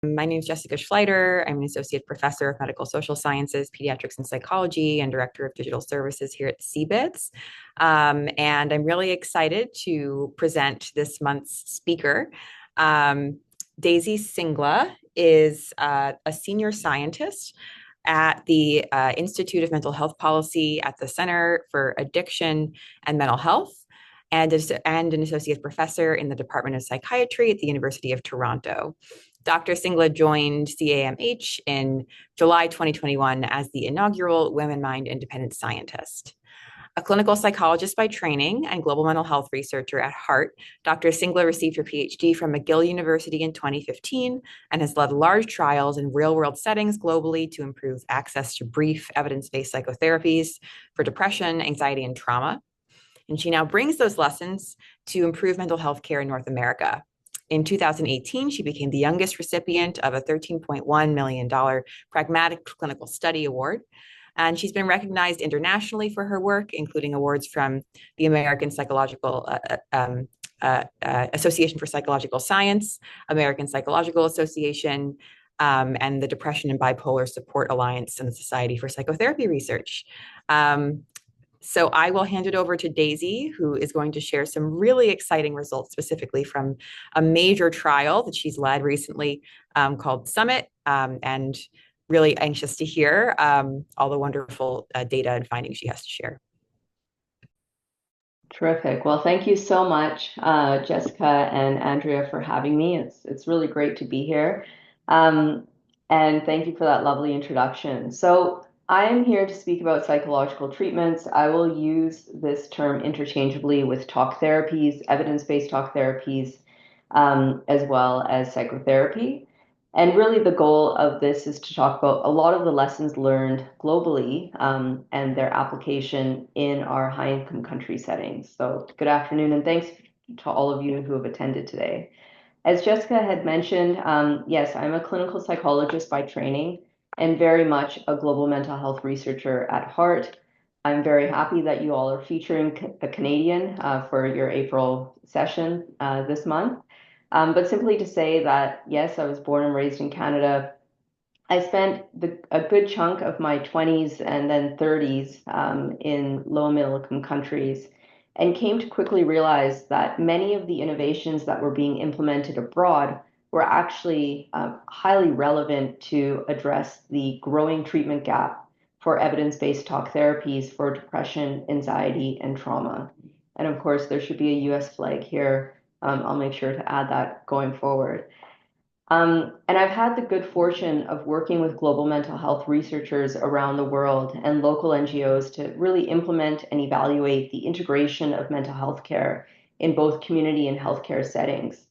My name is Jessica Schleider. I'm an associate professor of medical social sciences, pediatrics, and psychology, and director of digital services here at CBITS. And I'm really excited to present this month's speaker. Daisy Singla is a senior scientist at the Institute of Mental Health Policy at the Center for Addiction and Mental Health, and an associate professor in the Department of Psychiatry at the University of Toronto. Dr. Singla joined CAMH in July 2021 as the inaugural womenmind independent scientist. A clinical psychologist by training and global mental health researcher at heart, Dr. Singla received her PhD from McGill University in 2015 and has led large trials in real-world settings globally to improve access to brief evidence-based psychotherapies for depression, anxiety, and trauma. And she now brings those lessons to improve mental health care in North America. In 2018, she became the youngest recipient of a $13.1 million Pragmatic Clinical Study Award. And she's been recognized internationally for her work, including awards from the American Association for Psychological Science, American Psychological Association, and the Depression and Bipolar Support Alliance and the Society for Psychotherapy Research. So I will hand it over to Daisy, who is going to share some really exciting results specifically from a major trial that she's led recently called Summit, and really anxious to hear all the wonderful data and findings she has to share. Terrific. Well, thank you so much, Jessica and Andrea, for having me. It's really great to be here. And thank you for that lovely introduction. So I am here to speak about psychological treatments. I will use this term interchangeably with talk therapies, evidence-based talk therapies, as well as psychotherapy. And really the goal of this is to talk about a lot of the lessons learned globally and their application in our high-income country settings. So good afternoon, and thanks to all of you who have attended today. As Jessica had mentioned, yes, I'm a clinical psychologist by training and very much a global mental health researcher at heart. I'm very happy that you all are featuring a Canadian for your April session this month. But simply to say that, yes, I was born and raised in Canada. I spent a good chunk of my 20s and then 30s in low and middle income countries, and came to quickly realize that many of the innovations that were being implemented abroad were actually highly relevant to address the growing treatment gap for evidence-based talk therapies for depression, anxiety, and trauma. And of course, there should be a US flag here. I'll make sure to add that going forward. And I've had the good fortune of working with global mental health researchers around the world and local NGOs to really implement and evaluate the integration of mental health care in both community and healthcare settings.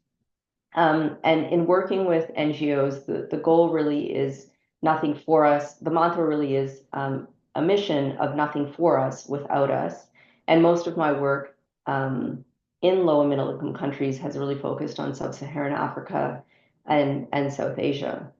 And in working with NGOs, the goal really is nothing for us. The mantra really is a mission of nothing for us without us. And most of my work in low and middle income countries has really focused on sub-Saharan Africa and South Asia.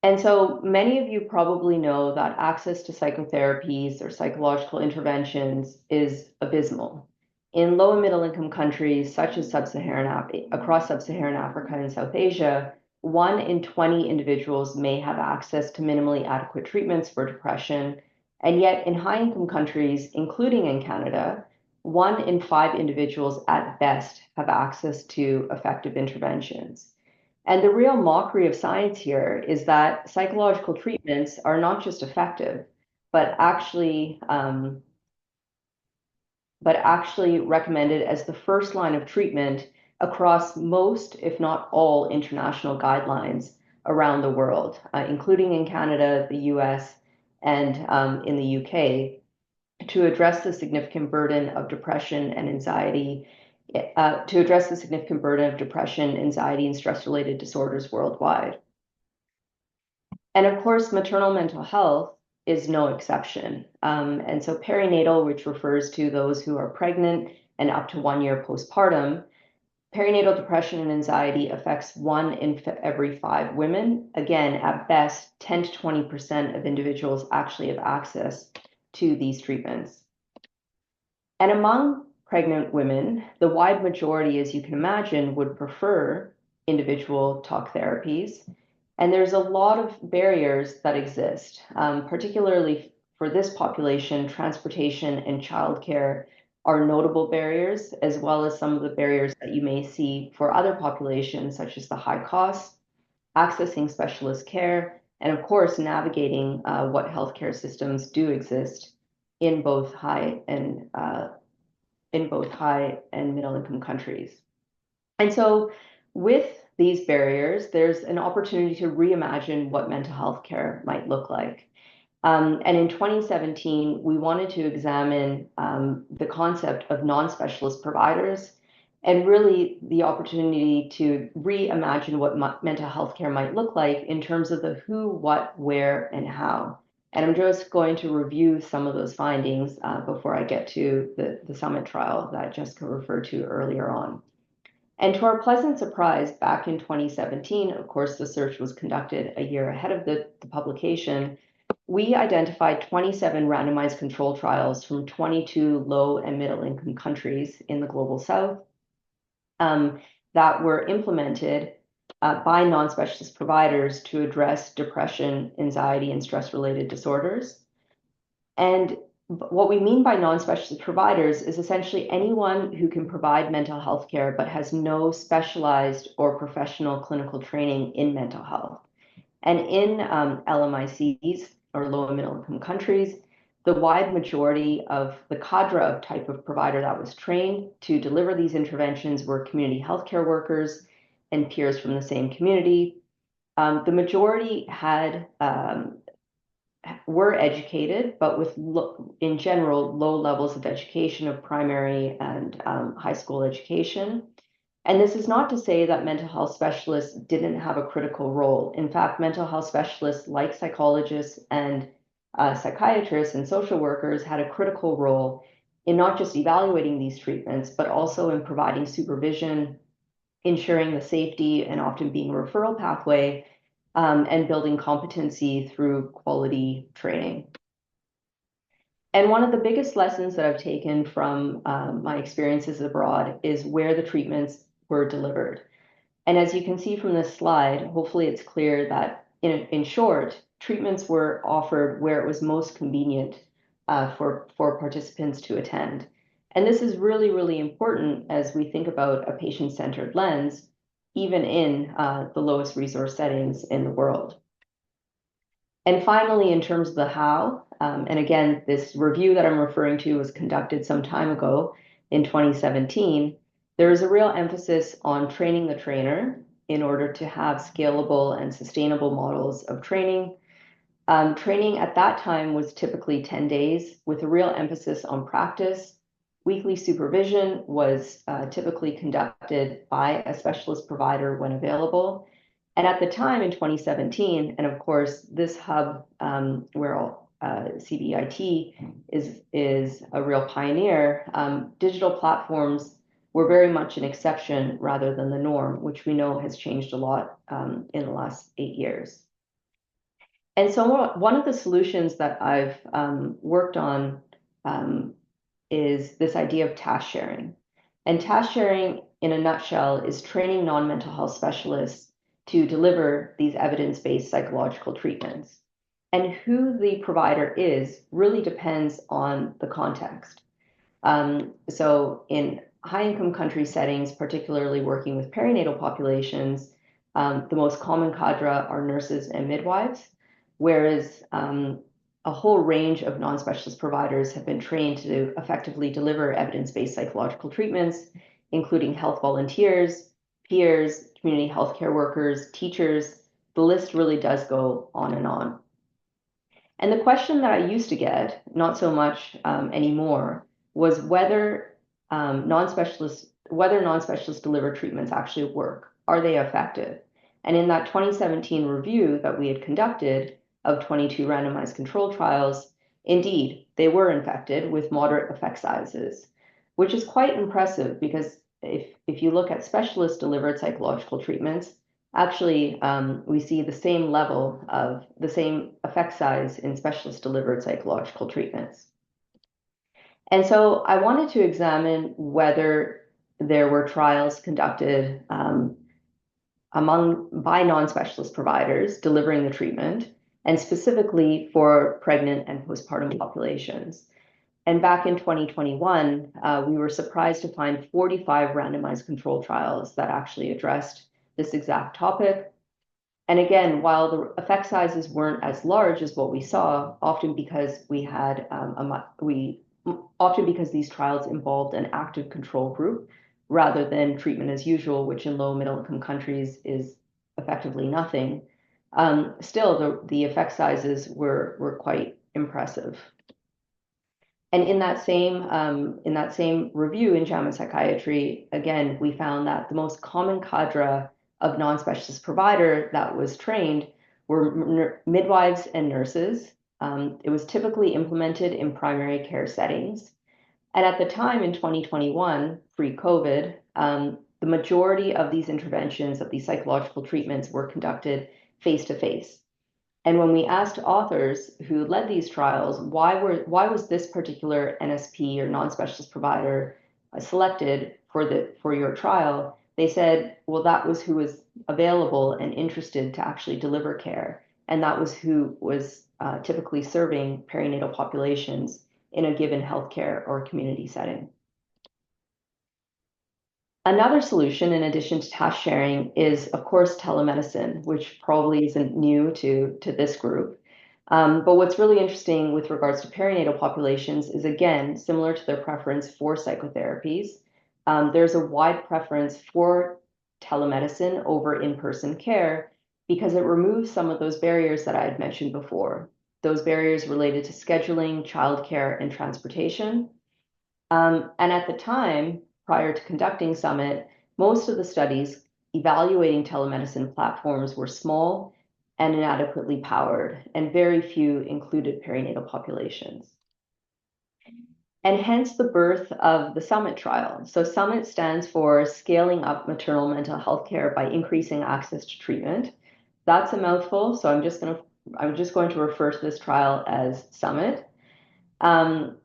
And so many of you probably know that access to psychotherapies or psychological interventions is abysmal. In low and middle income countries such as across sub-Saharan Africa and South Asia, 1 in 20 individuals may have access to minimally adequate treatments for depression. And yet in high income countries, including in Canada, 1 in 5 individuals at best have access to effective interventions. And the real mockery of science here is that psychological treatments are not just effective, but actually recommended as the first line of treatment across most, if not all, international guidelines around the world, including in Canada, the US, and in the UK, to address the significant burden of depression and anxiety, and stress-related disorders worldwide. And of course, maternal mental health is no exception. And so perinatal, which refers to those who are pregnant and up to 1 year postpartum, perinatal depression and anxiety affects 1 in every 5 women. Again, at best, 10 to 20% of individuals actually have access to these treatments. And among pregnant women, the wide majority, as you can imagine, would prefer individual talk therapies. And there's a lot of barriers that exist, particularly for this population. Transportation and childcare are notable barriers, as well as some of the barriers that you may see for other populations, such as the high costs, accessing specialist care, and of course, navigating what healthcare systems do exist in both high and middle income countries. And so, with these barriers, there's an opportunity to reimagine what mental health care might look like. And in 2017, we wanted to examine the concept of non-specialist providers and really the opportunity to reimagine what mental health care might look like in terms of the who, what, where, and how. And I'm just going to review some of those findings before I get to the summit trial that Jessica referred to earlier on. And to our pleasant surprise, back in 2017, of course, the search was conducted a year ahead of the publication. We identified 27 randomized control trials from 22 low and middle income countries in the global south that were implemented by non-specialist providers to address depression, anxiety, and stress-related disorders. And what we mean by non-specialist providers is essentially anyone who can provide mental health care but has no specialized or professional clinical training in mental health. And in LMICs, or low and middle income countries, the wide majority of the cadre of type of provider that was trained to deliver these interventions were community healthcare workers and peers from the same community. The majority were educated, but with, in general, low levels of education of primary and high school education. And this is not to say that mental health specialists didn't have a critical role. In fact, mental health specialists like psychologists and psychiatrists and social workers had a critical role in not just evaluating these treatments, but also in providing supervision, ensuring the safety and often being a referral pathway, and building competency through quality training. And one of the biggest lessons that I've taken from my experiences abroad is where the treatments were delivered. And as you can see from this slide, hopefully it's clear that in short, treatments were offered where it was most convenient for participants to attend. And this is really, really important as we think about a patient-centered lens, even in the lowest resource settings in the world. And finally, in terms of the how, and again, this review that I'm referring to was conducted some time ago in 2017, there is a real emphasis on training the trainer in order to have scalable and sustainable models of training. Training at that time was typically 10 days with a real emphasis on practice. Weekly supervision was typically conducted by a specialist provider when available. And at the time in 2017, and of course, this hub where CBIT is a real pioneer, digital platforms were very much an exception rather than the norm, which we know has changed a lot in the last 8 years. And so one of the solutions that I've worked on is this idea of task sharing. And task sharing, in a nutshell, is training non-mental health specialists to deliver these evidence-based psychological treatments. And who the provider is really depends on the context. So in high-income country settings, particularly working with perinatal populations, the most common cadre are nurses and midwives, whereas a whole range of non-specialist providers have been trained to effectively deliver evidence-based psychological treatments, including health volunteers, peers, community healthcare workers, teachers. The list really does go on and on. And the question that I used to get, not so much anymore, was whether non-specialist delivered treatments actually work. Are they effective? And in that 2017 review that we had conducted of 22 randomized control trials, indeed, they were infected with moderate effect sizes, which is quite impressive because if you look at specialist delivered psychological treatments, actually, we see the same level of the same effect size in specialist delivered psychological treatments. And so I wanted to examine whether there were trials conducted by non-specialist providers delivering the treatment, and specifically for pregnant and postpartum populations. And back in 2021, we were surprised to find 45 randomized control trials that actually addressed this exact topic. And again, while the effect sizes weren't as large as what we saw, often because these trials involved an active control group rather than treatment as usual, which in low middle income countries is effectively nothing. Still, the effect sizes were quite impressive. And in that same review in JAMA Psychiatry, again, we found that the most common cadre of non-specialist provider that was trained were midwives and nurses. It was typically implemented in primary care settings. And at the time in 2021, pre-COVID, the majority of these interventions, of these psychological treatments, were conducted face-to-face. And when we asked authors who led these trials, why was this particular NSP or non-specialist provider selected for your trial, they said, well, that was who was available and interested to actually deliver care, and that was who was typically serving perinatal populations in a given healthcare or community setting. Another solution, in addition to task sharing, is, of course, telemedicine, which probably isn't new to this group. But what's really interesting with regards to perinatal populations is, again, similar to their preference for psychotherapies. There's a wide preference for telemedicine over in-person care because it removes some of those barriers that I had mentioned before, those barriers related to scheduling, childcare, and transportation. And at the time, prior to conducting Summit, most of the studies evaluating telemedicine platforms were small and inadequately powered, and very few included perinatal populations. And hence the birth of the Summit trial. So Summit stands for Scaling Up Maternal Mental Health Care by Increasing Access to Treatment. That's a mouthful, so I'm just going to refer to this trial as Summit. And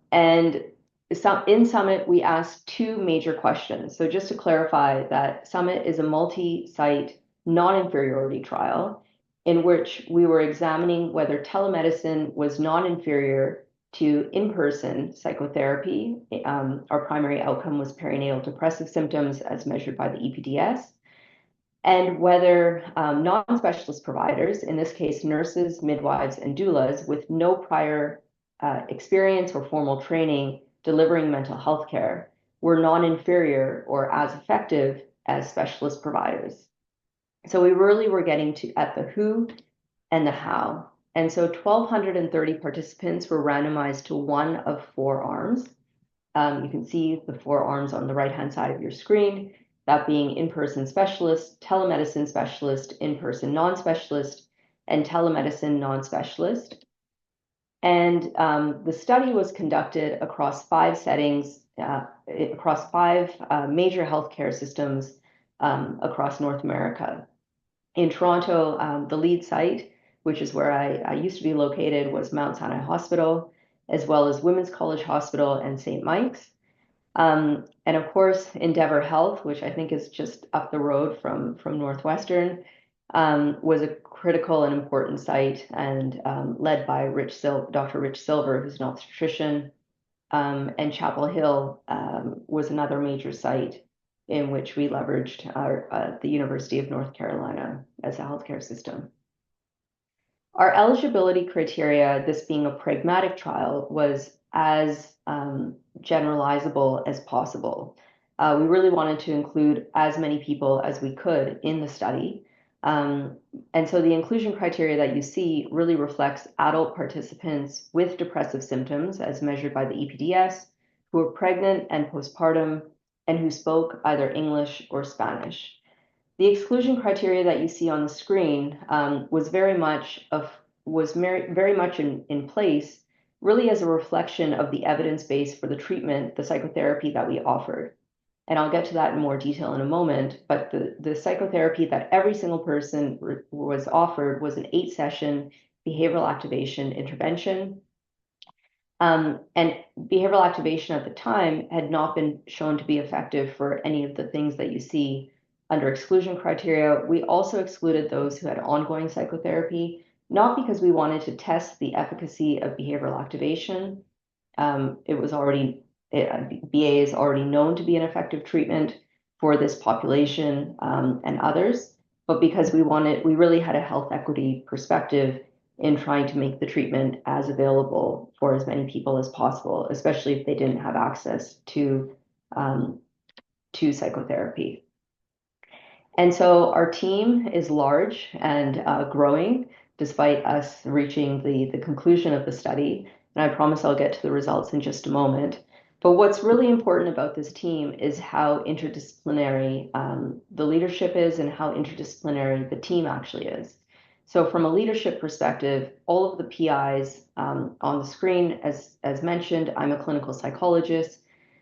in Summit, we asked two major questions. So just to clarify that Summit is a multi-site non-inferiority trial in which we were examining whether telemedicine was non-inferior to in-person psychotherapy. Our primary outcome was perinatal depressive symptoms as measured by the EPDS, and whether non-specialist providers, in this case, nurses, midwives, and doulas with no prior experience or formal training delivering mental health care, were non-inferior or as effective as specialist providers. So we really were getting at the who and the how. And so 1,230 participants were randomized to one of four arms. You can see the four arms on the right-hand side of your screen, that being in-person specialist, telemedicine specialist, in-person non-specialist, and telemedicine non-specialist. And the study was conducted across 5 settings, across 5 major healthcare systems across North America. In Toronto, the lead site, which is where I used to be located, was Mount Sinai Hospital, as well as Women's College Hospital and St. Mike's. And of course, Endeavor Health, which I think is just up the road from Northwestern, was a critical and important site, and led by Dr. Rich Silver, who's an obstetrician. And Chapel Hill was another major site in which we leveraged the University of North Carolina as a healthcare system. Our eligibility criteria, this being a pragmatic trial, was as generalizable as possible. We really wanted to include as many people as we could in the study. And so the inclusion criteria that you see really reflects adult participants with depressive symptoms as measured by the EPDS, who were pregnant and postpartum, and who spoke either English or Spanish. The exclusion criteria that you see on the screen was very much in place, really as a reflection of the evidence base for the treatment, the psychotherapy that we offered. And I'll get to that in more detail in a moment, but the psychotherapy that every single person was offered was an 8-session behavioral activation intervention. And behavioral activation at the time had not been shown to be effective for any of the things that you see under exclusion criteria. We also excluded those who had ongoing psychotherapy, not because we wanted to test the efficacy of behavioral activation. BA is already known to be an effective treatment for this population and others, but because we really had a health equity perspective in trying to make the treatment as available for as many people as possible, especially if they didn't have access um, to psychotherapy. And so our team is large and growing despite us reaching the conclusion of the study. And I promise I'll get to the results in just a moment. But what's really important about this team is how interdisciplinary the leadership is and how interdisciplinary the team actually is. So from a leadership perspective, all of the PIs on the screen, as mentioned, I'm a clinical psychologist.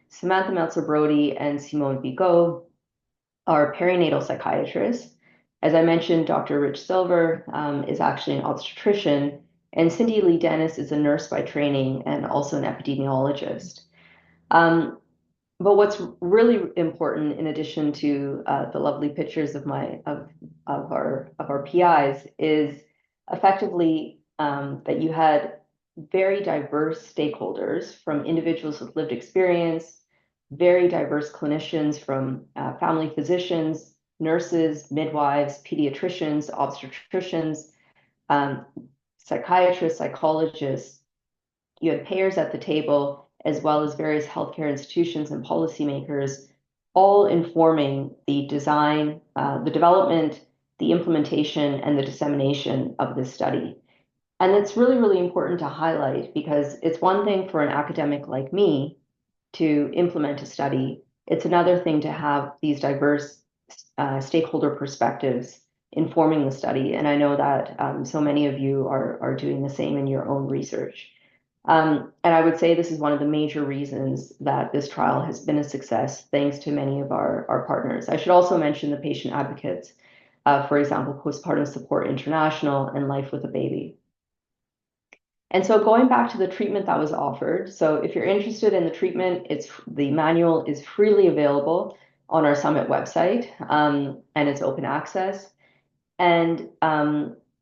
Samantha Meltzer-Brody and Simone Bigot are perinatal psychiatrists. As I mentioned, Dr. Rich Silver is actually an obstetrician, and Cindy Lee Dennis is a nurse by training and also an epidemiologist. But what's really important, in addition to the lovely pictures of our PIs, is effectively that you had very diverse stakeholders, from individuals with lived experience, very diverse clinicians, from family physicians, nurses, midwives, pediatricians, obstetricians, psychiatrists, psychologists. You had payers at the table, as well as various healthcare institutions and policymakers, all informing the design, the development, the implementation, and the dissemination of this study. And it's really, really important to highlight, because it's one thing for an academic like me to implement a study. It's another thing to have these diverse stakeholder perspectives informing the study. And I know that so many of you are doing the same in your own research. And I would say this is one of the major reasons that this trial has been a success, thanks to many of our partners. I should also mention the patient advocates, for example, Postpartum Support International and Life with a Baby. And so going back to the treatment that was offered, so if you're interested in the treatment, the manual is freely available on our Summit website, and it's open access. And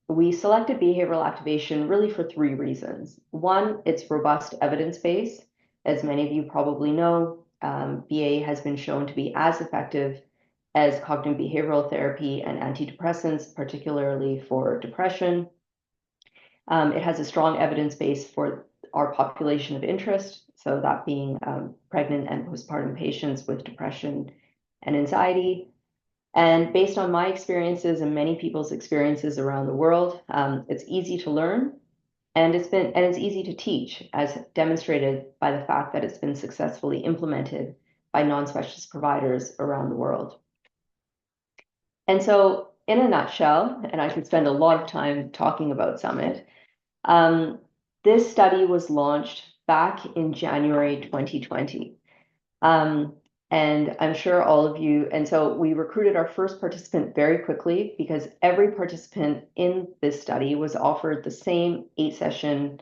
we selected behavioral activation really for three reasons. One, it's robust evidence base. As many of you probably know, BA has been shown to be as effective as cognitive behavioral therapy and antidepressants, particularly for depression. It has a strong evidence base for our population of interest, so that being pregnant and postpartum patients with depression and anxiety. And based on my experiences and many people's experiences around the world, it's easy to learn, and it's easy to teach, as demonstrated by the fact that it's been successfully implemented by non-specialist providers around the world. And so, in a nutshell, and I could spend a lot of time talking about Summit, this study was launched back in January 2020. And I'm sure all of you, and so we recruited our first participant very quickly, because every participant in this study was offered the same 8-session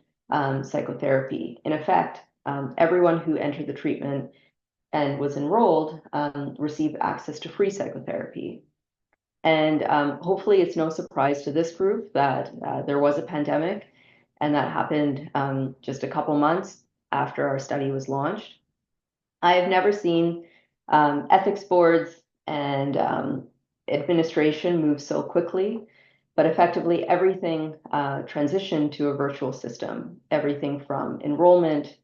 psychotherapy. In effect, everyone who entered the treatment and was enrolled received access to free psychotherapy. And hopefully it's no surprise to this group that there was a pandemic, and that happened just a couple months after our study was launched. I have never seen ethics boards and administration move so quickly, but effectively everything transitioned to a virtual system. Everything from enrollment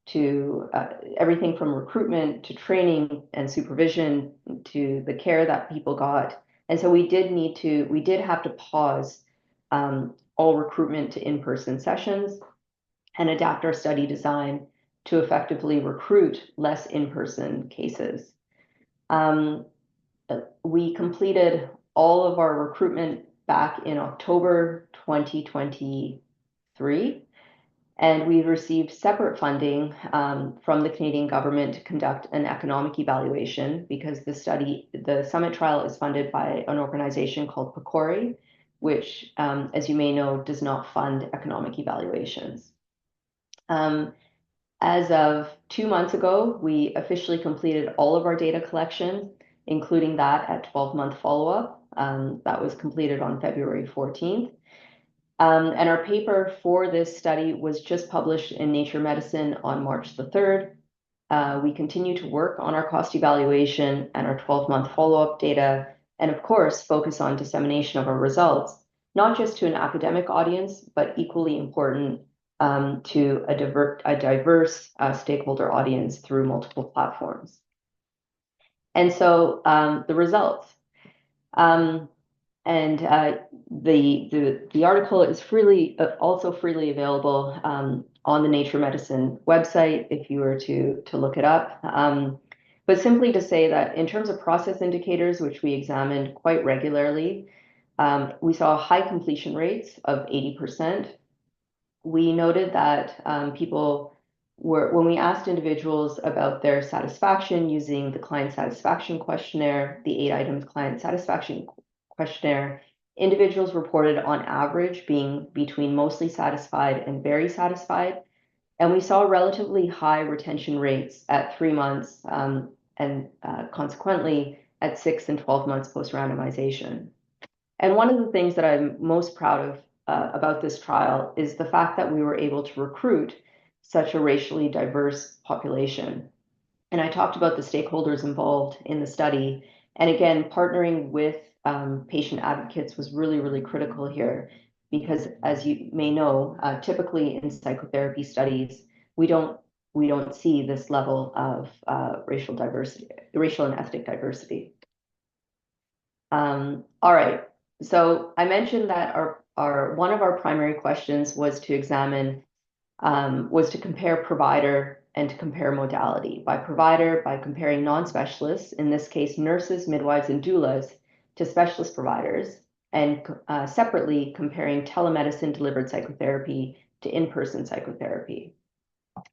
to everything from recruitment to training and supervision to the care that people got. And so we did have to pause all recruitment to in-person sessions and adapt our study design to effectively recruit less in-person cases. We completed all of our recruitment back in October 2023, and we received separate funding from the Canadian government to conduct an economic evaluation, because the Summit trial is funded by an organization called PCORI, which, as you may know, does not fund economic evaluations. As of 2 months ago, we officially completed all of our data collection, including that at 12-month follow-up. That was completed on February 14th. And our paper for this study was just published in Nature Medicine on March the 3rd. We continue to work on our cost evaluation and our 12-month follow-up data, and of course, focus on dissemination of our results, not just to an academic audience, but equally important to a diverse stakeholder audience through multiple platforms. And so the results. The article is also freely available on the Nature Medicine website if you were to look it up. But simply to say that in terms of process indicators, which we examined quite regularly, we saw high completion rates of 80%. We noted that when we asked individuals about their satisfaction using the client satisfaction questionnaire, the 8 items client satisfaction questionnaire, individuals reported on average being between mostly satisfied and very satisfied. And we saw relatively high retention rates at 3 months and consequently at 6 and 12 months post-randomization. And one of the things that I'm most proud of about this trial is the fact that we were able to recruit such a racially diverse population. And I talked about the stakeholders involved in the study. And again, partnering with patient advocates was really, really critical here because, as you may know, typically in psychotherapy studies, we don't see this level of racial and ethnic diversity. All right. So I mentioned that one of our primary questions was to compare provider and to compare modality. By provider, by comparing non-specialists, in this case, nurses, midwives, and doulas, to specialist providers, and separately comparing telemedicine delivered psychotherapy to in-person psychotherapy.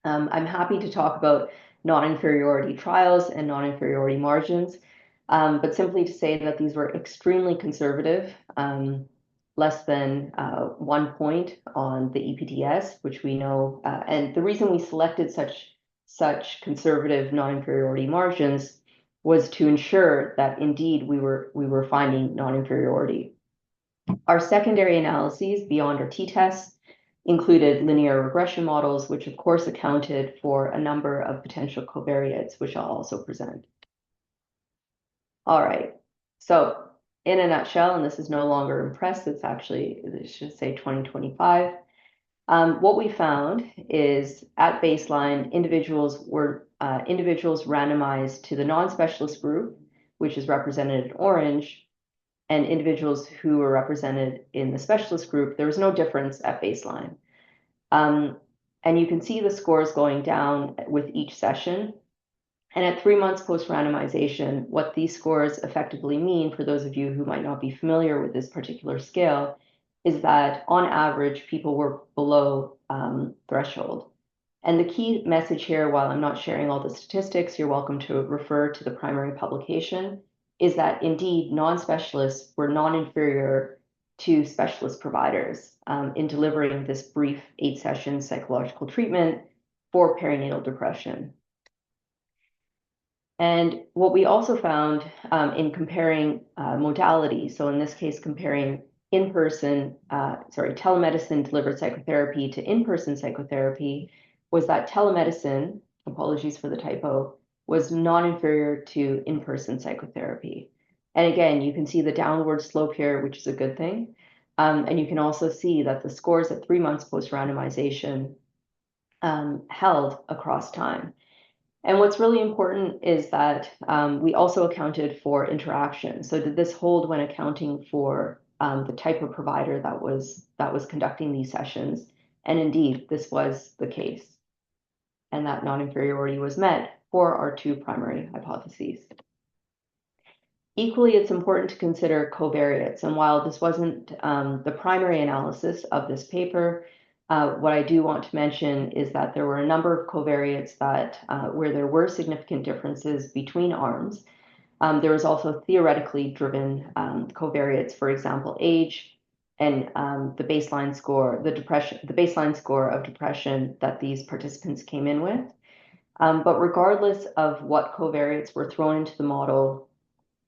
I'm happy to talk about non-inferiority trials and non-inferiority margins, but simply to say that these were extremely conservative, less than 1 point on the EPDS, which we know, and the reason we selected such conservative non-inferiority margins was to ensure that indeed we were finding non-inferiority. Our secondary analyses beyond our t-tests included linear regression models, which of course accounted for a number of potential covariates, which I'll also present. All right, so in a nutshell, and this is no longer impressed, it should say 2025. What we found is at baseline, individuals randomized to the non-specialist group, which is represented in orange, and individuals who were represented in the specialist group, there was no difference at baseline. And you can see the scores going down with each session. And at 3 months post-randomization, what these scores effectively mean, for those of you who might not be familiar with this particular scale, is that on average, people were below threshold. And the key message here, while I'm not sharing all the statistics, you're welcome to refer to the primary publication, is that indeed non-specialists were non-inferior to specialist providers in delivering this brief 8-session psychological treatment for perinatal depression. And what we also found in comparing modalities, so in this case, comparing telemedicine delivered psychotherapy to in-person psychotherapy, was that telemedicine, apologies for the typo, was non-inferior to in-person psychotherapy. And again, you can see the downward slope here, which is a good thing. And you can also see that the scores at 3 months post-randomization held across time. And what's really important is that we also accounted for interaction. So did this hold when accounting for the type of provider that was conducting these sessions? And indeed, this was the case. And that non-inferiority was met for our 2 primary hypotheses. Equally, it's important to consider covariates. And while this wasn't the primary analysis of this paper, what I do want to mention is that there were a number of covariates that where there were significant differences between arms. There was also theoretically driven covariates, for example, age and the baseline score, the baseline score of depression that these participants came in with. But regardless of what covariates were thrown into the model,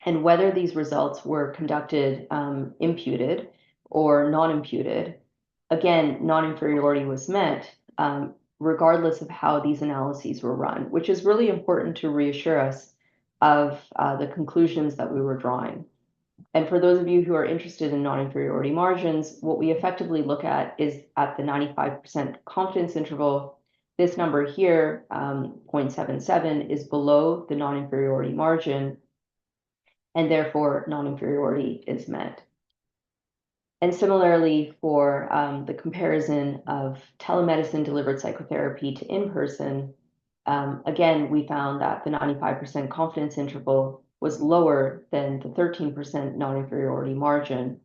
and whether these results were conducted imputed or non-imputed. Again, non-inferiority was met regardless of how these analyses were run, which is really important to reassure us of the conclusions that we were drawing. And for those of you who are interested in non-inferiority margins, what we effectively look at is at the 95% confidence interval. This number here, 0.77, is below the non-inferiority margin, and therefore non-inferiority is met. And similarly, for the comparison of telemedicine delivered psychotherapy to in-person, again, we found that the 95% confidence interval was lower than the 13% non-inferiority margin,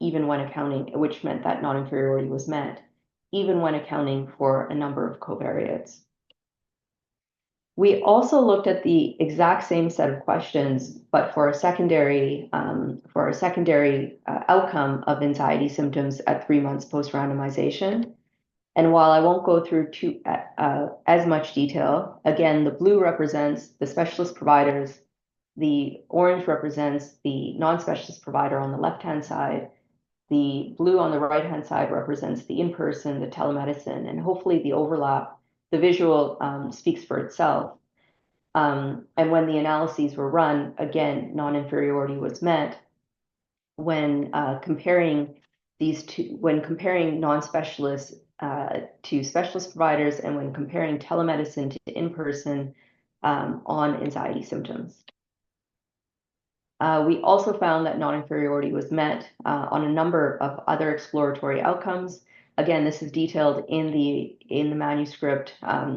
even when accounting, which meant that non-inferiority was met, even when accounting for a number of covariates. We also looked at the exact same set of questions, but for a secondary outcome of anxiety symptoms at 3 months post-randomization. And while I won't go through as much detail, again, the blue represents the specialist providers, the orange represents the non-specialist provider on the left-hand side, the blue on the right-hand side represents the in-person, the telemedicine, and hopefully the overlap, the visual speaks for itself. And when the analyses were run, again, non-inferiority was met. When comparing these two, when comparing non-specialists to specialist providers, and when comparing telemedicine to in-person on anxiety symptoms. We also found that non-inferiority was met on a number of other exploratory outcomes. Again, this is detailed in the manuscript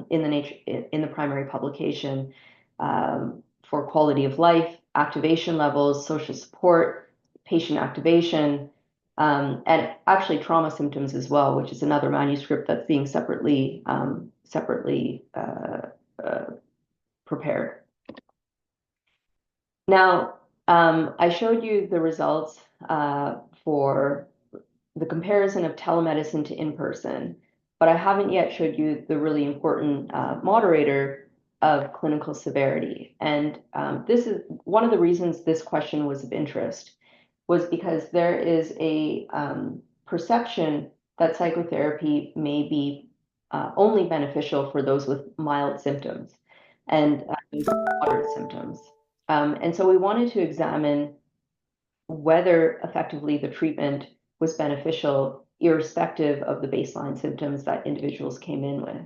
in the primary publication for quality of life, activation levels, social support, patient activation, and actually trauma symptoms as well, which is another manuscript that's being separately prepared. Now, I showed you the results for the comparison of telemedicine to in-person, but I haven't yet showed you the really important moderator of clinical severity. And this is one of the reasons this question was of interest, was because there is a perception that psychotherapy may be only beneficial for those with mild symptoms and moderate symptoms. And so we wanted to examine whether effectively the treatment was beneficial, irrespective of the baseline symptoms that individuals came in with.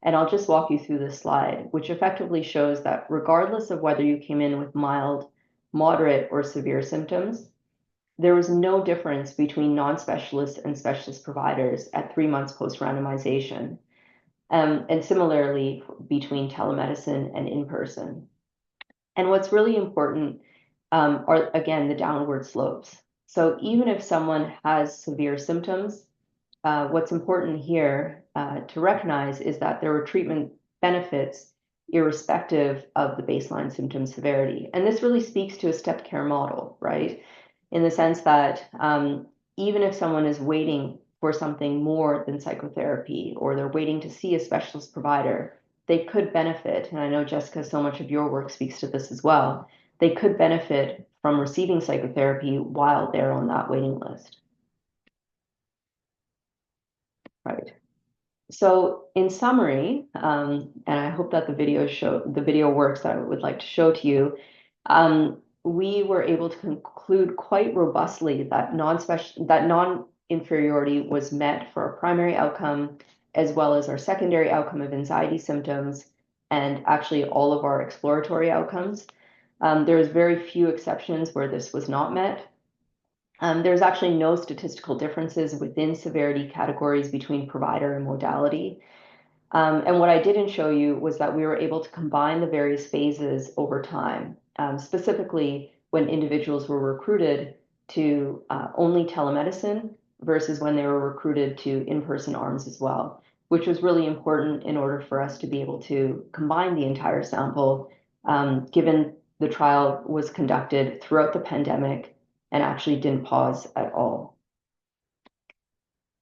And I'll just walk you through this slide, which effectively shows that regardless of whether you came in with mild, moderate, or severe symptoms, there was no difference between non-specialist and specialist providers at 3 months post-randomization, and similarly between telemedicine and in-person. And what's really important are, again, the downward slopes. So even if someone has severe symptoms, what's important here to recognize is that there were treatment benefits irrespective of the baseline symptom severity. And this really speaks to a stepped care model, right? In the sense that even if someone is waiting for something more than psychotherapy, or they're waiting to see a specialist provider, they could benefit, and I know, Jessica, so much of your work speaks to this as well, they could benefit from receiving psychotherapy while they're on that waiting list. Right. So in summary, and I hope that the video works that I would like to show to you, we were able to conclude quite robustly that non-inferiority was met for our primary outcome, as well as our secondary outcome of anxiety symptoms, and actually all of our exploratory outcomes. There's very few exceptions where this was not met. There's actually no statistical differences within severity categories between provider and modality. And what I didn't show you was that we were able to combine the various phases over time, specifically when individuals were recruited to only telemedicine versus when they were recruited to in-person arms as well, which was really important in order for us to be able to combine the entire sample, given the trial was conducted throughout the pandemic and actually didn't pause at all.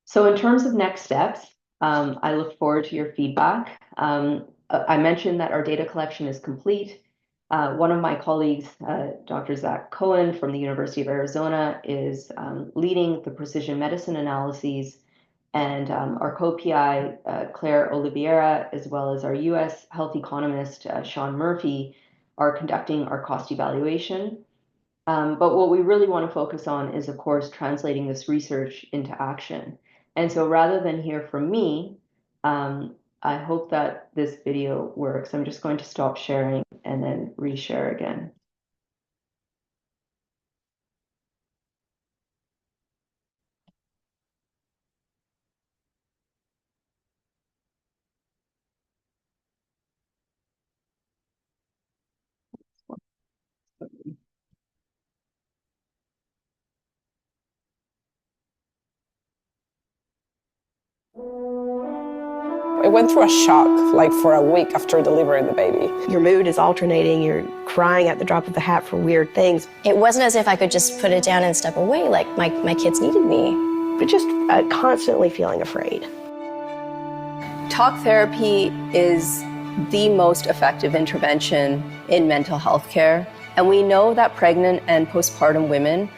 So in terms of next steps, I look forward to your feedback. I mentioned that our data collection is complete. One of my colleagues, Dr. Zach Cohen from the University of Arizona, is leading the precision medicine analyses, and our co-PI, Claire Oliveira, as well as our US health economist, Sean Murphy, are conducting our cost evaluation. But what we really want to focus on is, of course, translating this research into action. And so rather than hear from me, I hope that this video works. I'm just going to stop sharing and then reshare again. I went through a shock, like for a week after delivering the baby. Your mood is alternating, you're crying at the drop of a hat for weird things. It wasn't as if I could just put it down and step away, like my kids needed me. But just constantly feeling afraid. Talk therapy is the most effective intervention in mental health care. And we know that pregnant and postpartum women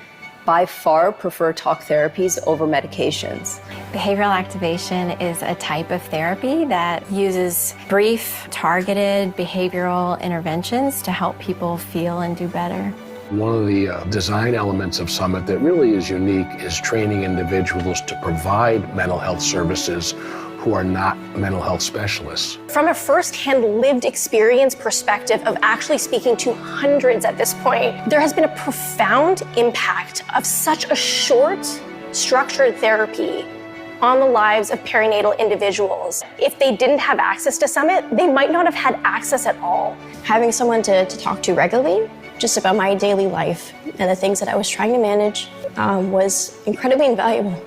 by far prefer talk therapies over medications. Behavioral activation is a type of therapy that uses brief, targeted behavioral interventions to help people feel and do better. One of the design elements of Summit that really is unique is training individuals to provide mental health services who are not mental health specialists. From a first-hand lived experience perspective of actually speaking to hundreds at this point, there has been a profound impact of such a short, structured therapy on the lives of perinatal individuals. If they didn't have access to Summit, they might not have had access at all. Having someone to talk to regularly, just about my daily life and the things that I was trying to manage, was incredibly invaluable.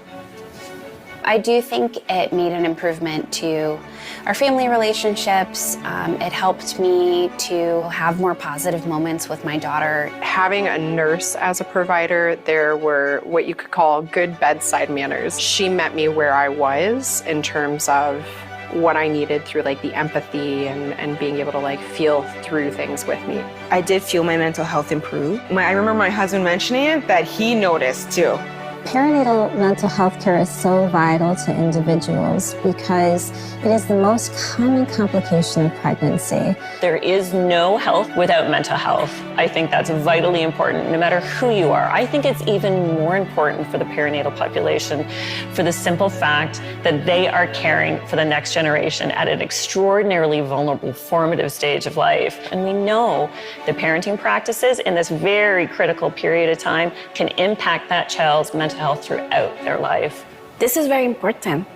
I do think it made an improvement to our family relationships. It helped me to have more positive moments with my daughter. Having a nurse as a provider, there were what you could call good bedside manners. She met me where I was in terms of what I needed through like the empathy and being able to like feel through things with me. I did feel my mental health improve. I remember my husband mentioning it, that he noticed too. Perinatal mental health care is so vital to individuals because it is the most common complication of pregnancy. There is no health without mental health. I think that's vitally important, no matter who you are. I think it's even more important for the perinatal population for the simple fact that they are caring for the next generation at an extraordinarily vulnerable, formative stage of life. And we know that parenting practices in this very critical period of time can impact that child's mental health throughout their life. This is very important.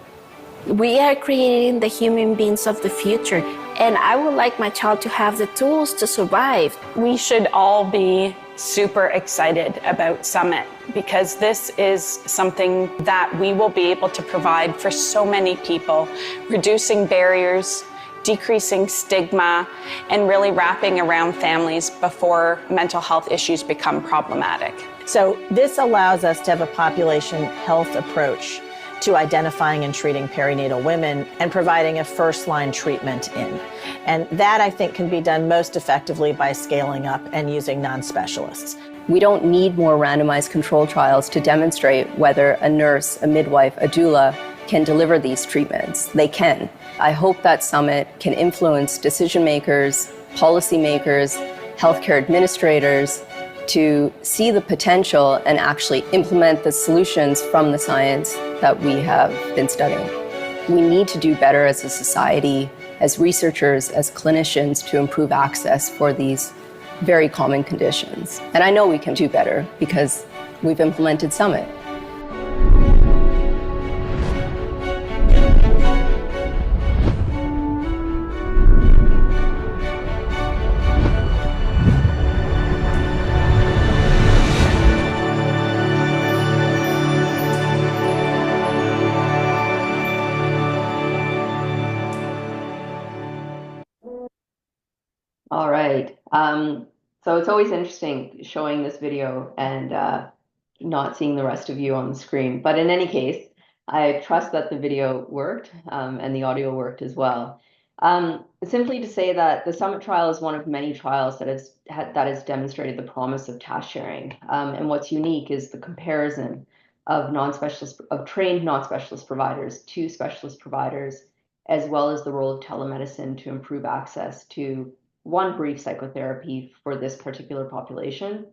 We are creating the human beings of the future, and I would like my child to have the tools to survive. We should all be super excited about Summit because this is something that we will be able to provide for so many people, reducing barriers, decreasing stigma, and really wrapping around families before mental health issues become problematic. So this allows us to have a population health approach to identifying and treating perinatal women and providing a first-line treatment in. And that, I think, can be done most effectively by scaling up and using non-specialists. We don't need more randomized control trials to demonstrate whether a nurse, a midwife, a doula can deliver these treatments. They can. I hope that Summit can influence decision makers, policymakers, healthcare administrators to see the potential and actually implement the solutions from the science that we have been studying. We need to do better as a society, as researchers, as clinicians to improve access for these very common conditions. And I know we can do better because we've implemented Summit. All right. So it's always interesting showing this video and not seeing the rest of you on the screen. But in any case, I trust that the video worked and the audio worked as well. Simply to say that the Summit trial is one of many trials that has demonstrated the promise of task sharing. And what's unique is the comparison of trained non-specialist providers to specialist providers, as well as the role of telemedicine to improve access to one brief psychotherapy for this particular population.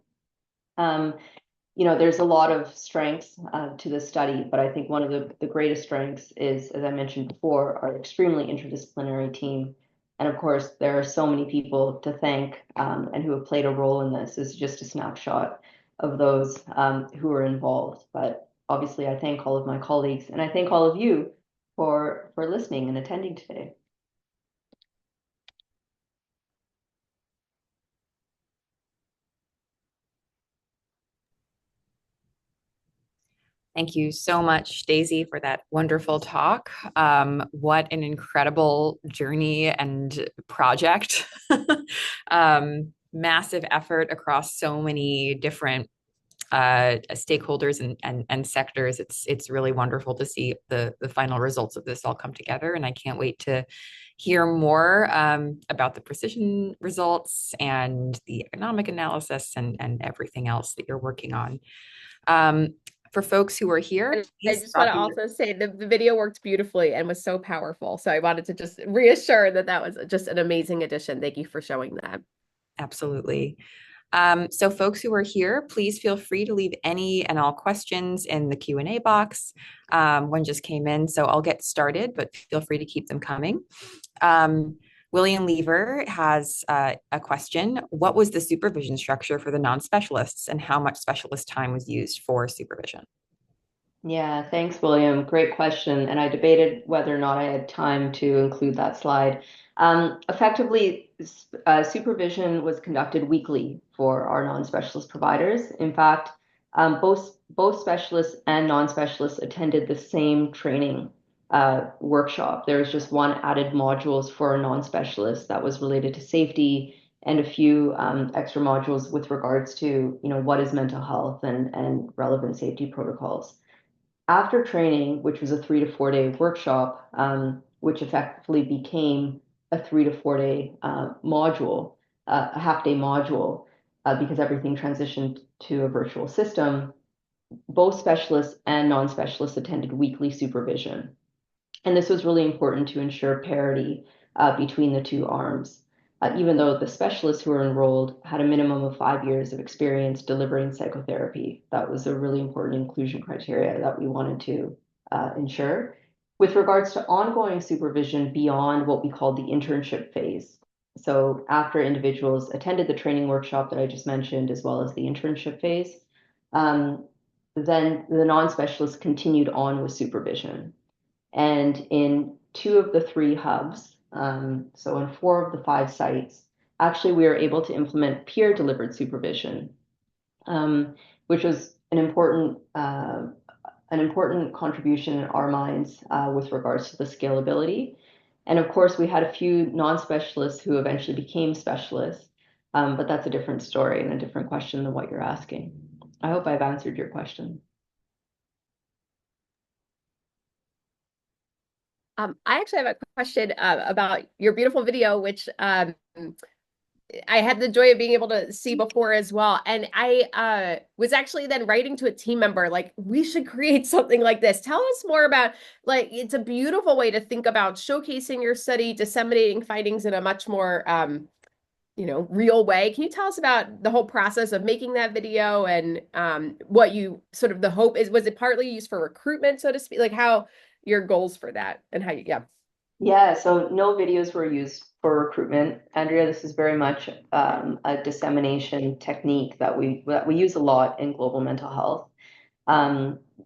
There's a lot of strengths to this study, but I think one of the greatest strengths is, as I mentioned before, our extremely interdisciplinary team. And of course, there are so many people to thank and who have played a role in this. This is just a snapshot of those who are involved. But obviously, I thank all of my colleagues, and I thank all of you for listening and attending today. Thank you so much, Daisy, for that wonderful talk. What an incredible journey and project. Massive effort across so many different stakeholders and sectors. It's really wonderful to see the final results of this all come together, and I can't wait to hear more about the precision results and the economic analysis and everything else that you're working on. For folks who are here, I just want to also say the video worked beautifully and was so powerful. So I wanted to just reassure that was just an amazing addition. Thank you for showing that. Absolutely. So folks who are here, please feel free to leave any and all questions in the Q&A box. One just came in, so I'll get started, but feel free to keep them coming. William Lever has a question. What was the supervision structure for the non-specialists, and how much specialist time was used for supervision? Yeah, thanks, William. Great question. And I debated whether or not I had time to include that slide. Effectively, supervision was conducted weekly for our non-specialist providers. In fact, both specialists and non-specialists attended the same training workshop. There was just one added modules for a non-specialist that was related to safety, and a few extra modules with regards to what is mental health and relevant safety protocols. After training, which was a 3 to 4 day workshop, which effectively became a 3 to 4 day module, a half day module, because everything transitioned to a virtual system, both specialists and non-specialists attended weekly supervision. And this was really important to ensure parity between the two arms, even though the specialists who were enrolled had a minimum of 5 years of experience delivering psychotherapy. That was a really important inclusion criteria that we wanted to ensure. With regards to ongoing supervision beyond what we called the internship phase, so after individuals attended the training workshop that I just mentioned, as well as the internship phase, then the non-specialists continued on with supervision. And in 2 of the 3 hubs, so in 4 of the 5 sites, actually we were able to implement peer-delivered supervision, which was an important contribution in our minds with regards to the scalability. And of course, we had a few non-specialists who eventually became specialists, but that's a different story and a different question than what you're asking. I hope I've answered your question. I actually have a question about your beautiful video, which I had the joy of being able to see before as well. And I was actually then writing to a team member, like, we should create something like this. Tell us more about, like, it's a beautiful way to think about showcasing your study, disseminating findings in a much more, real way. Can you tell us about the whole process of making that video and what you sort of the hope is? Was it partly used for recruitment, so to speak? Like how your goals for that and how you, Yeah, so no videos were used for recruitment. Andrea, this is very much a dissemination technique that we use a lot in global mental health,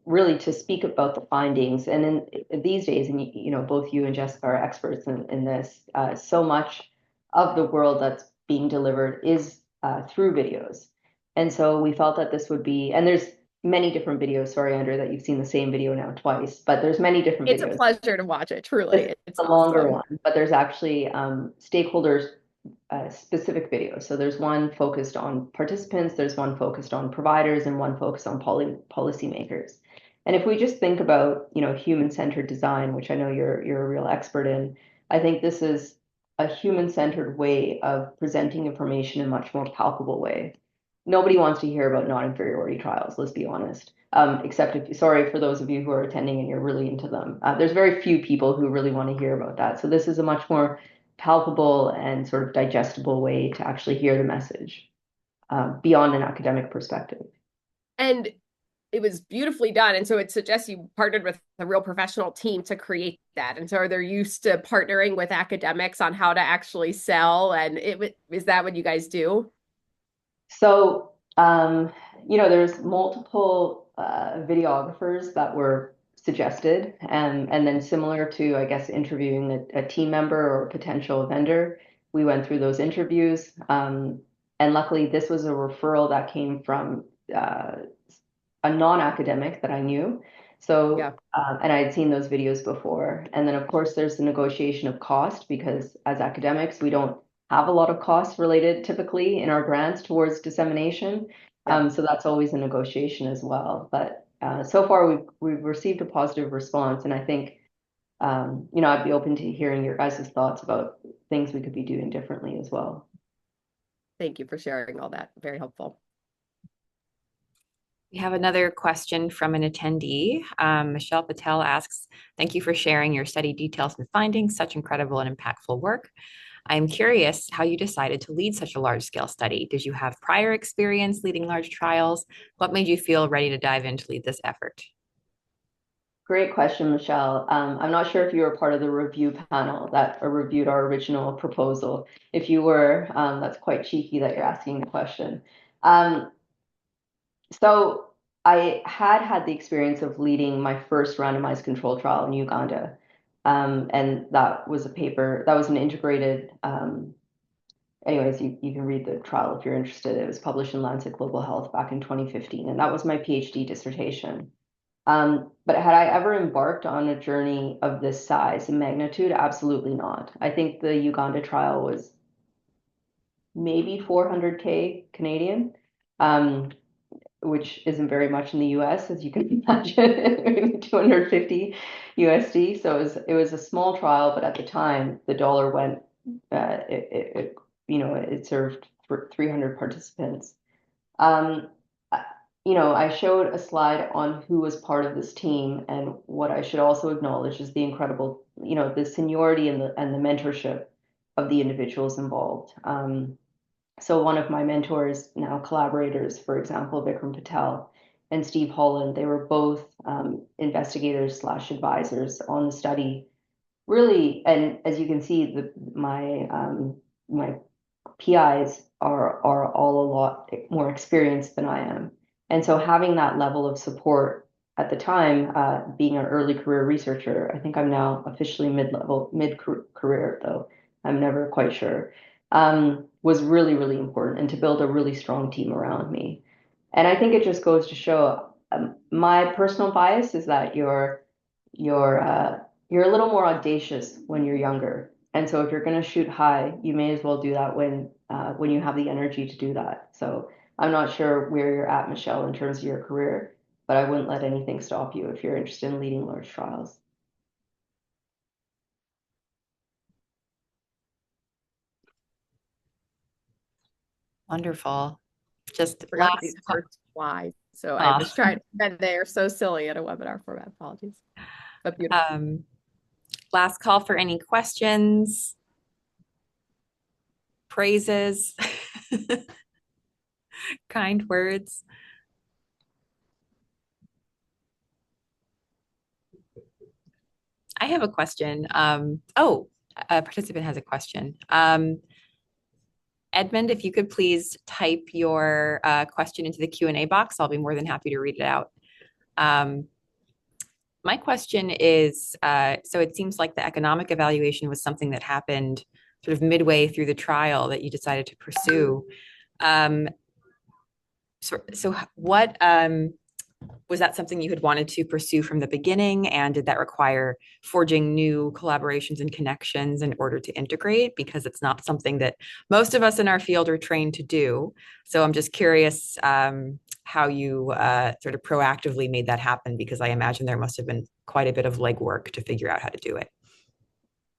really to speak about the findings. And in these days, and both you and Jessica are experts in this, so much of the world that's being delivered is through videos. And so we felt that this would be, and there's many different videos. Sorry, Andrea, that you've seen the same video now twice, but there's many different videos. It's a pleasure to watch it, truly. It's a longer one, but there's actually stakeholders specific videos. So there's one focused on participants, there's one focused on providers, and one focused on policymakers. And if we just think about, human-centered design, which I know you're a real expert in, I think this is a human-centered way of presenting information in a much more palpable way. Nobody wants to hear about non-inferiority trials, let's be honest. Except if, sorry for those of you who are attending and you're really into them. There's very few people who really want to hear about that. So this is a much more palpable and sort of digestible way to actually hear the message beyond an academic perspective. And it was beautifully done. And so it suggests you partnered with a real professional team to create that. And so are they used to partnering with academics on how to actually sell? And is that what you guys do? So, there's multiple videographers that were suggested, and then similar to, I guess, interviewing a team member or a potential vendor, we went through those interviews. And luckily, this was a referral that came from a non-academic that I knew. So, yeah. And I had seen those videos before. And then, of course, there's the negotiation of cost, because as academics, we don't have a lot of costs related typically in our grants towards dissemination. Yeah. So that's always a negotiation as well. But so far, we've received a positive response. And I think, I'd be open to hearing your guys' thoughts about things we could be doing differently as well. Thank you for sharing all that. Very helpful. We have another question from an attendee. Michelle Patel asks, thank you for sharing your study details and findings, such incredible and impactful work. I'm curious how you decided to lead such a large-scale study. Did you have prior experience leading large trials? What made you feel ready to dive in to lead this effort? Great question, Michelle. I'm not sure if you were part of the review panel that reviewed our original proposal. If you were, that's quite cheeky that you're asking the question. So I had the experience of leading my first randomized control trial in Uganda. And that was an integrated, anyways, you can read the trial if you're interested. It was published in Lancet Global Health back in 2015, and that was my PhD dissertation. But had I ever embarked on a journey of this size and magnitude? Absolutely not. I think the Uganda trial was maybe 400K Canadian, which isn't very much in the US, as you can imagine, maybe 250 USD. So it was a small trial, but at the time, the dollar went, it served for 300 participants. I showed a slide on who was part of this team, and what I should also acknowledge is the incredible, the seniority and the mentorship of the individuals involved. So one of my mentors, now collaborators, for example, Vikram Patel and Steve Holland, they were both investigators/advisors on the study. Really, and as you can see, my PIs are all a lot more experienced than I am. And so having that level of support at the time, being an early career researcher, I think I'm now officially mid-career, though I'm never quite sure, was really, really important, and to build a really strong team around me. And I think it just goes to show my personal bias is that you're a little more audacious when you're younger. And so if you're going to shoot high, you may as well do that when you have the energy to do that. So I'm not sure where you're at, Michelle, in terms of your career, but I wouldn't let anything stop you if you're interested in leading large trials. Wonderful. Just forgot these parts why. So I was trying, and they are so silly in a webinar format. Apologies. But beautiful. Last call for any questions, praises, kind words. I have a question. A participant has a question. Edmund, if you could please type your question into the Q&A box, I'll be more than happy to read it out. My question is, so it seems like the economic evaluation was something that happened sort of midway through the trial that you decided to pursue. So what, was that something you had wanted to pursue from the beginning? And did that require forging new collaborations and connections in order to integrate? Because it's not something that most of us in our field are trained to do. So I'm just curious how you sort of proactively made that happen, because I imagine there must have been quite a bit of legwork to figure out how to do it.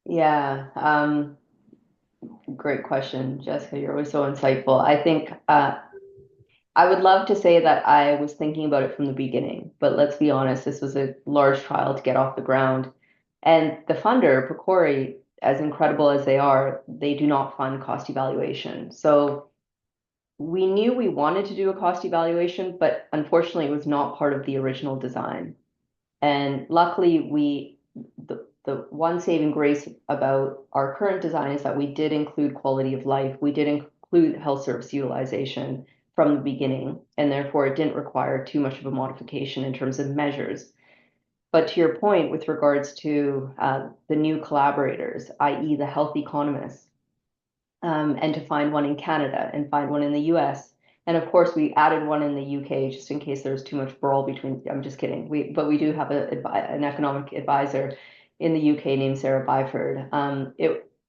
Yeah, great question, Jessica. You're always so insightful. I think I would love to say that I was thinking about it from the beginning, but let's be honest, this was a large trial to get off the ground. And the funder, Pcori, as incredible as they are, they do not fund cost evaluation. So we knew we wanted to do a cost evaluation, but unfortunately, it was not part of the original design. And luckily, the one saving grace about our current design is that we did include quality of life. We did include health service utilization from the beginning, and therefore it didn't require too much of a modification in terms of measures. But to your point, with regards to the new collaborators, i.e. the health economists, and to find one in Canada and find one in the US. And of course, we added one in the UK just in case there's too much brawl between. I'm just kidding. But we do have an economic advisor in the UK named Sarah Byford.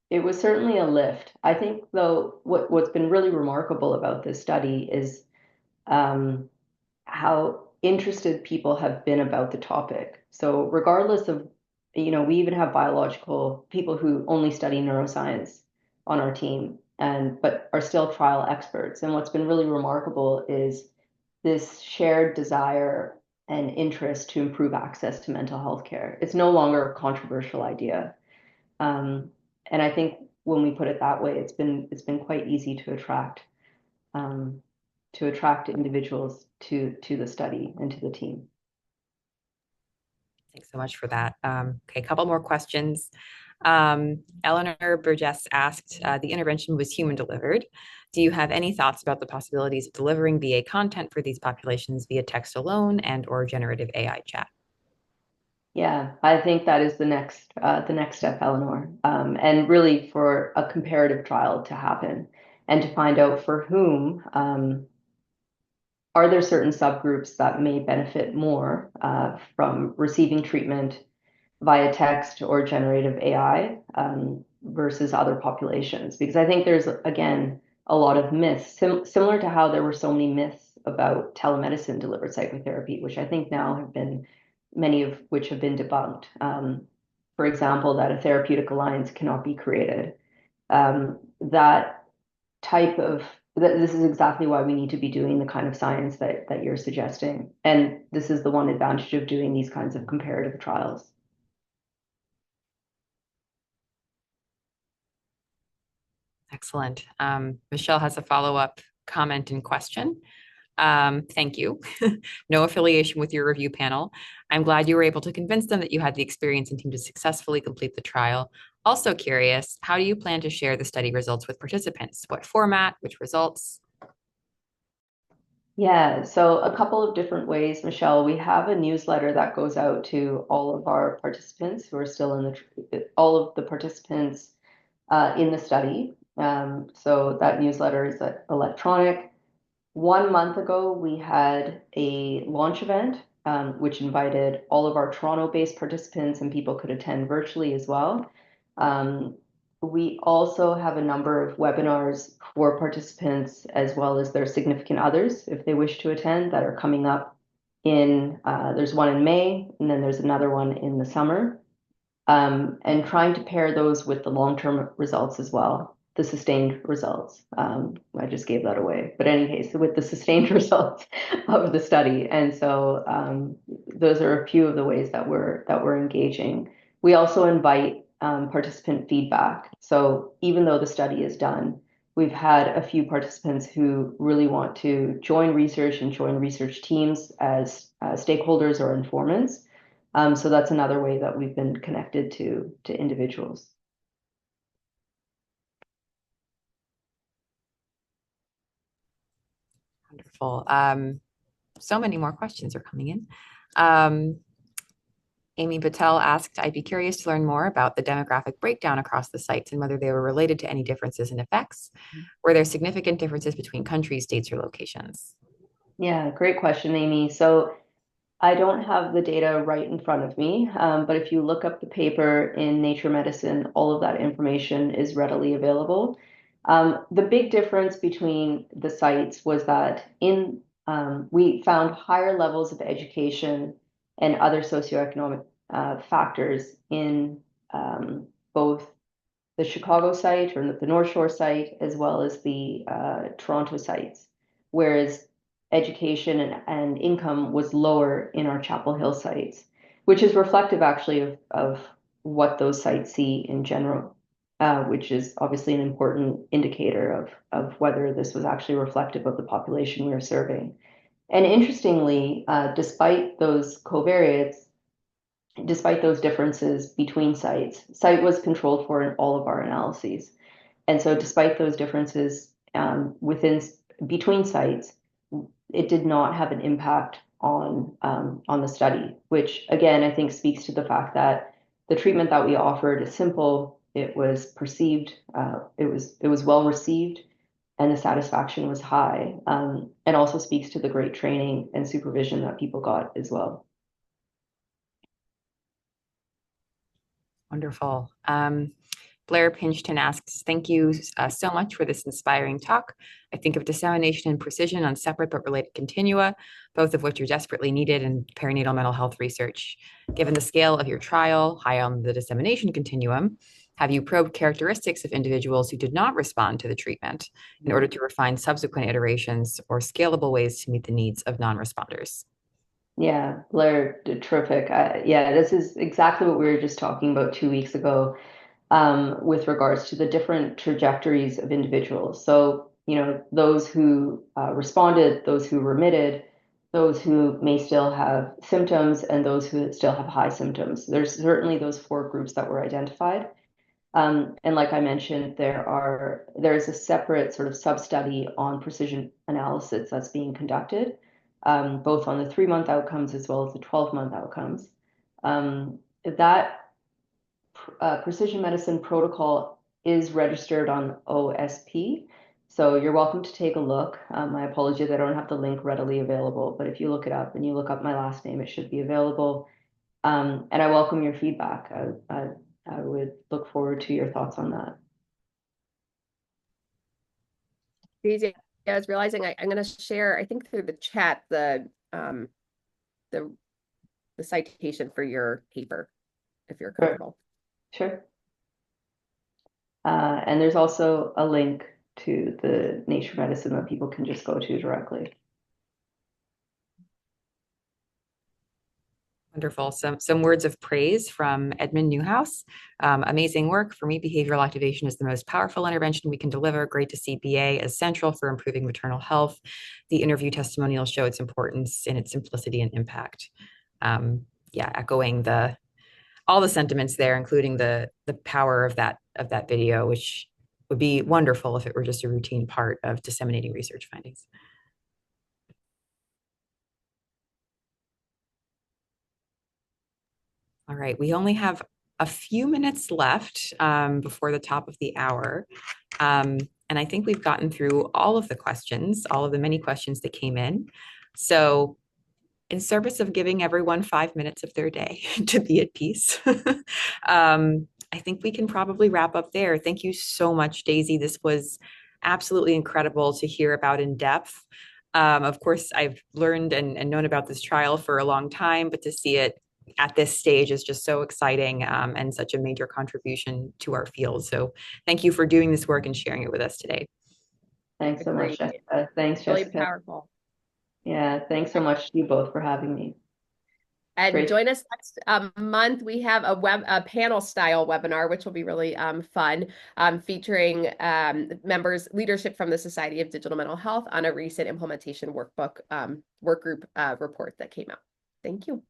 It was certainly a lift. I think, though, what's been really remarkable about this study is how interested people have been about the topic. So regardless of, we even have biological people who only study neuroscience on our team but are still trial experts. And what's been really remarkable is this shared desire and interest to improve access to mental health care. It's no longer a controversial idea. And I think when we put it that way, it's been quite easy to attract individuals to the study and to the team. Thanks so much for that. Okay, a couple more questions. Eleanor Burgess asked, the intervention was human delivered. Do you have any thoughts about the possibilities of delivering VA content for these populations via text alone and or generative AI chat? Yeah, I think that is the next step, Eleanor, and really for a comparative trial to happen and to find out for whom are there certain subgroups that may benefit more from receiving treatment via text or generative AI versus other populations? Because I think there's, again, a lot of myths, similar to how there were so many myths about telemedicine delivered psychotherapy, which I think now have been, many of which have been debunked. For example, that a therapeutic alliance cannot be created. This is exactly why we need to be doing the kind of science that you're suggesting. And this is the one advantage of doing these kinds of comparative trials. Excellent. Michelle has a follow-up comment and question. Thank you. No affiliation with your review panel. I'm glad you were able to convince them that you had the experience and team to successfully complete the trial. Also curious, how do you plan to share the study results with participants? What format, which results? Yeah, so a couple of different ways, Michelle. We have a newsletter that goes out to all of our participants who are still all of the participants in the study. So that newsletter is electronic. 1 month ago, we had a launch event, which invited all of our Toronto-based participants, and people could attend virtually as well. We also have a number of webinars for participants as well as their significant others, if they wish to attend, that are coming up there's one in May, and then there's another one in the summer. And trying to pair those with the long-term results as well, the sustained results. I just gave that away. But in any case, with the sustained results of the study. And so those are a few of the ways that we're engaging. We also invite participant feedback. So even though the study is done, we've had a few participants who really want to join research and join research teams as stakeholders or informants. So that's another way that we've been connected to individuals. Wonderful. So many more questions are coming in. Amy Patel asked, I'd be curious to learn more about the demographic breakdown across the sites and whether they were related to any differences in effects. Were there significant differences between countries, states, or locations? Yeah, great question, Amy. So I don't have the data right in front of me, but if you look up the paper in Nature Medicine, all of that information is readily available. The big difference between the sites was that we found higher levels of education and other socioeconomic factors in both the Chicago site or the North Shore site, as well as the Toronto sites, whereas education and income was lower in our Chapel Hill sites, which is reflective actually of what those sites see in general, which is obviously an important indicator of whether this was actually reflective of the population we were serving. And interestingly, despite those covariates, despite those differences between sites, site was controlled for in all of our analyses. And so despite those differences between sites, it did not have an impact on the study, which again, I think speaks to the fact that the treatment that we offered is simple, it was perceived, it was well received, and the satisfaction was high, and also speaks to the great training and supervision that people got as well. Wonderful. Blair Pinchton asks, thank you so much for this inspiring talk. I think of dissemination and precision on separate but related continua, both of which are desperately needed in perinatal mental health research. Given the scale of your trial, high on the dissemination continuum, have you probed characteristics of individuals who did not respond to the treatment in order to refine subsequent iterations or scalable ways to meet the needs of non-responders? Yeah, Blair, terrific. Yeah, this is exactly what we were just talking about 2 weeks ago with regards to the different trajectories of individuals. So, those who responded, those who remitted, those who may still have symptoms, and those who still have high symptoms. There's certainly those 4 groups that were identified. And like I mentioned, there's a separate sort of sub-study on precision analysis that's being conducted, both on the 3-month outcomes as well as the 12-month outcomes. That precision medicine protocol is registered on OSP, so you're welcome to take a look. My apologies, I don't have the link readily available, but if you look it up and you look up my last name, it should be available. And I welcome your feedback. I would look forward to your thoughts on that. Daisy, I was realizing I'm going to share, I think through the chat, the citation for your paper, if you're comfortable. Sure. And there's also a link to the Nature Medicine that people can just go to directly. Wonderful. Some words of praise from Edmund Newhouse. Amazing work. For me, behavioral activation is the most powerful intervention we can deliver. Great to see BA as central for improving maternal health. The interview testimonials show its importance in its simplicity and impact. Yeah, echoing all the sentiments there, including the power of that video, which would be wonderful if it were just a routine part of disseminating research findings. All right, we only have a few minutes left before the top of the hour. And I think we've gotten through all of the questions, all of the many questions that came in. So in service of giving everyone 5 minutes of their day to be at peace, I think we can probably wrap up there. Thank you so much, Daisy. This was absolutely incredible to hear about in depth. Of course, I've learned and known about this trial for a long time, but to see it at this stage is just so exciting and such a major contribution to our field. So thank you for doing this work and sharing it with us today. Thanks so much, Jessica. Thanks, Jessica. Really powerful. Yeah, thanks so much to you both for having me. And Great. Join us next month. We have a panel style webinar, which will be really fun, featuring leadership from the Society of Digital Mental Health on a recent implementation work group report that came out. Thank you.